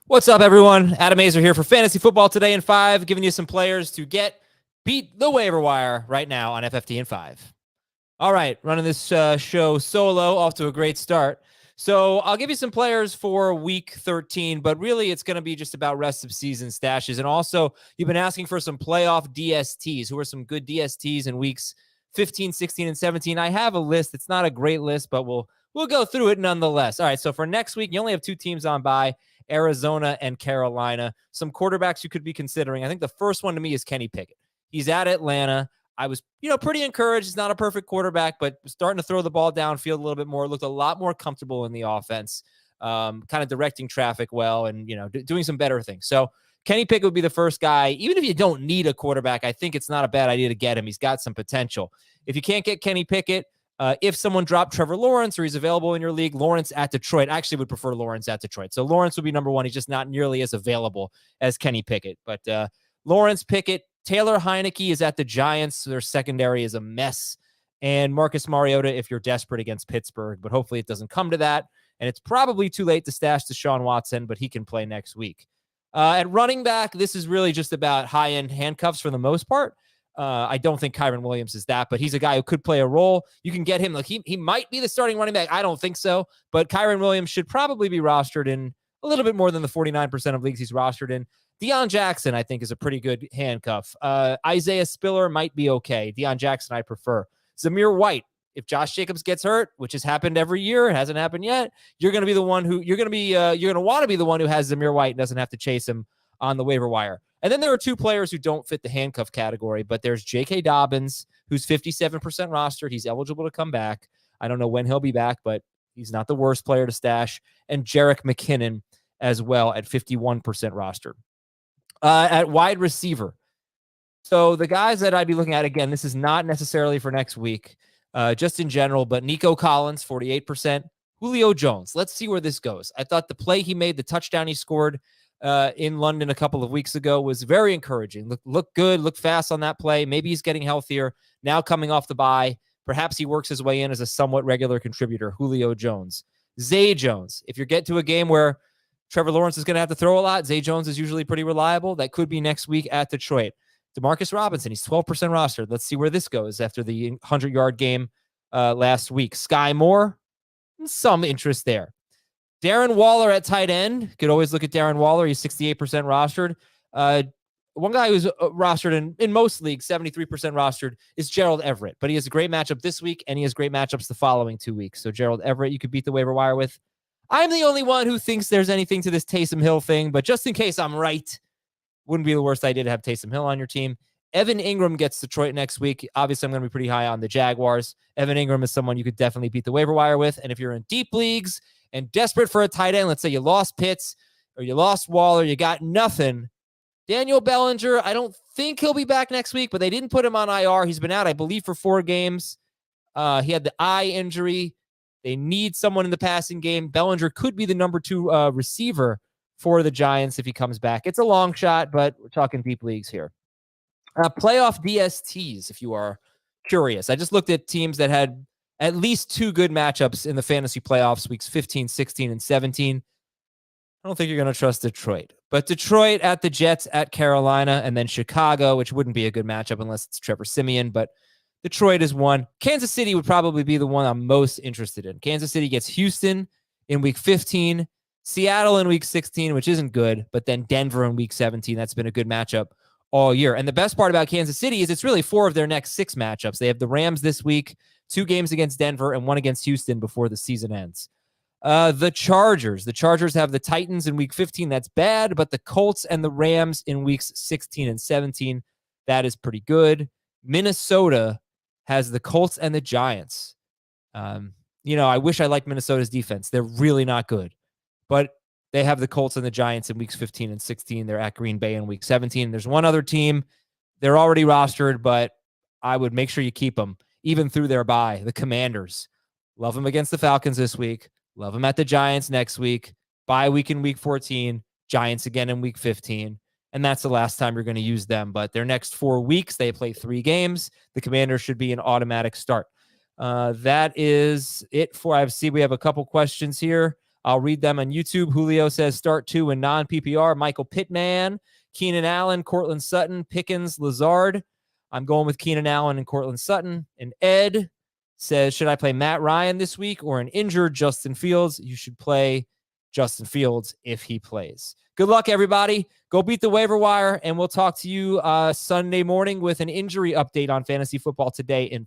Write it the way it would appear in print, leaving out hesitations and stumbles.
What's up, everyone? Adam Azer here for Fantasy Football Today in 5, giving you some players to beat the waiver wire right now on FFT in 5. All right, running this show solo, off to a great start. So I'll give you some players for week 13, but really it's going to be just about rest of season stashes. And also, you've been asking for some playoff DSTs. Who are some good DSTs in weeks 15, 16, and 17? I have a list. It's not a great list, but we'll go through it nonetheless. All right, so for next week, you only have 2 teams on bye, Arizona and Carolina. Some quarterbacks you could be considering. I think the first one to me is Kenny Pickett. He's at Atlanta. I was, pretty encouraged. He's not a perfect quarterback, but starting to throw the ball downfield a little bit more. Looked a lot more comfortable in the offense, kind of directing traffic well and, doing some better things. So Kenny Pickett would be the first guy. Even if you don't need a quarterback, I think it's not a bad idea to get him. He's got some potential. If you can't get Kenny Pickett, if someone dropped Trevor Lawrence or he's available in your league, Lawrence at Detroit. I actually would prefer Lawrence at Detroit. So Lawrence would be number one. He's just not nearly as available as Kenny Pickett. But Lawrence, Pickett, Taylor Heineke is at the Giants. So their secondary is a mess. And Marcus Mariota if you're desperate against Pittsburgh. But hopefully it doesn't come to that. And it's probably too late to stash Deshaun Watson, but he can play next week. At running back, this is really just about high-end handcuffs for the most part. I don't think Kyren Williams is that, but he's a guy who could play a role. You can get him. Like he might be the starting running back. I don't think so, but Kyren Williams should probably be rostered in a little bit more than the 49% of leagues he's rostered in. Deion Jackson, I think, is a pretty good handcuff. Isaiah Spiller might be okay. Deion Jackson, I prefer. Zamir White, if Josh Jacobs gets hurt, which has happened every year, it hasn't happened yet, you're going to be the one who you're going to want to be the one who has Zamir White and doesn't have to chase him on the waiver wire. And then there are 2 players who don't fit the handcuff category, but there's J.K. Dobbins, who's 57% rostered. He's eligible to come back. I don't know when he'll be back, but he's not the worst player to stash. And Jerick McKinnon as well at 51% rostered. At wide receiver. So the guys that I'd be looking at, again, this is not necessarily for next week, just in general, but Nico Collins, 48%. Julio Jones. Let's see where this goes. I thought the play he made, the touchdown he scored in London a couple of weeks ago was very encouraging. Look good, look fast on that play. Maybe he's getting healthier. Now coming off the bye, perhaps he works his way in as a somewhat regular contributor. Julio Jones. Zay Jones. If you get to a game where Trevor Lawrence is going to have to throw a lot, Zay Jones is usually pretty reliable. That could be next week at Detroit. Demarcus Robinson, he's 12% rostered. Let's see where this goes after the 100-yard game last week. Sky Moore, some interest there. Darren Waller at tight end. Could always look at Darren Waller. He's 68% rostered. One guy who's rostered in most leagues, 73% rostered, is Gerald Everett. But he has a great matchup this week, and he has great matchups the following 2 weeks. So Gerald Everett, you could beat the waiver wire with. I'm the only one who thinks there's anything to this Taysom Hill thing, but just in case I'm right, wouldn't be the worst idea to have Taysom Hill on your team. Evan Ingram gets Detroit next week. Obviously, I'm going to be pretty high on the Jaguars. Evan Ingram is someone you could definitely beat the waiver wire with. And if you're in deep leagues and desperate for a tight end, let's say you lost Pitts or you lost Waller, you got nothing. Daniel Bellinger, I don't think he'll be back next week, but they didn't put him on IR. He's been out, I believe, for 4 games. He had the eye injury. They need someone in the passing game. Bellinger could be the number 2 receiver for the Giants if he comes back. It's a long shot, but we're talking deep leagues here. Playoff DSTs, if you are curious. I just looked at teams that had at least 2 good matchups in the fantasy playoffs, weeks 15, 16, and 17. I don't think you're going to trust Detroit. But Detroit at the Jets, at Carolina, and then Chicago, which wouldn't be a good matchup unless it's Trevor Siemian, but Detroit is one. Kansas City would probably be the one I'm most interested in. Kansas City gets Houston in week 15, Seattle in week 16, which isn't good, but then Denver in week 17. That's been a good matchup all year. And the best part about Kansas City is it's really 4 of their next 6 matchups. They have the Rams this week, 2 games against Denver, and 1 against Houston before the season ends. The Chargers. The Chargers have the Titans in week 15. That's bad, but the Colts and the Rams in weeks 16 and 17. That is pretty good. Minnesota has the Colts and the Giants. I wish I liked Minnesota's defense. They're really not good. But they have the Colts and the Giants in weeks 15 and 16. They're at Green Bay in week 17. There's one other team. They're already rostered, but I would make sure you keep them, even through their bye. The Commanders. Love them against the Falcons this week. Love them at the Giants next week. Bye week in week 14. Giants again in week 15. And that's the last time you're going to use them. But their next 4 weeks, they play 3 games. The Commanders should be an automatic start. That is it for IFC. We have a couple questions here. I'll read them on YouTube. Julio says start 2 in non-PPR. Michael Pittman, Keenan Allen, Cortland Sutton, Pickens, Lazard. I'm going with Keenan Allen and Cortland Sutton. And Ed says, should I play Matt Ryan this week or an injured Justin Fields? You should play Justin Fields if he plays. Good luck, everybody. Go beat the waiver wire, and we'll talk to you Sunday morning with an injury update on Fantasy Football Today in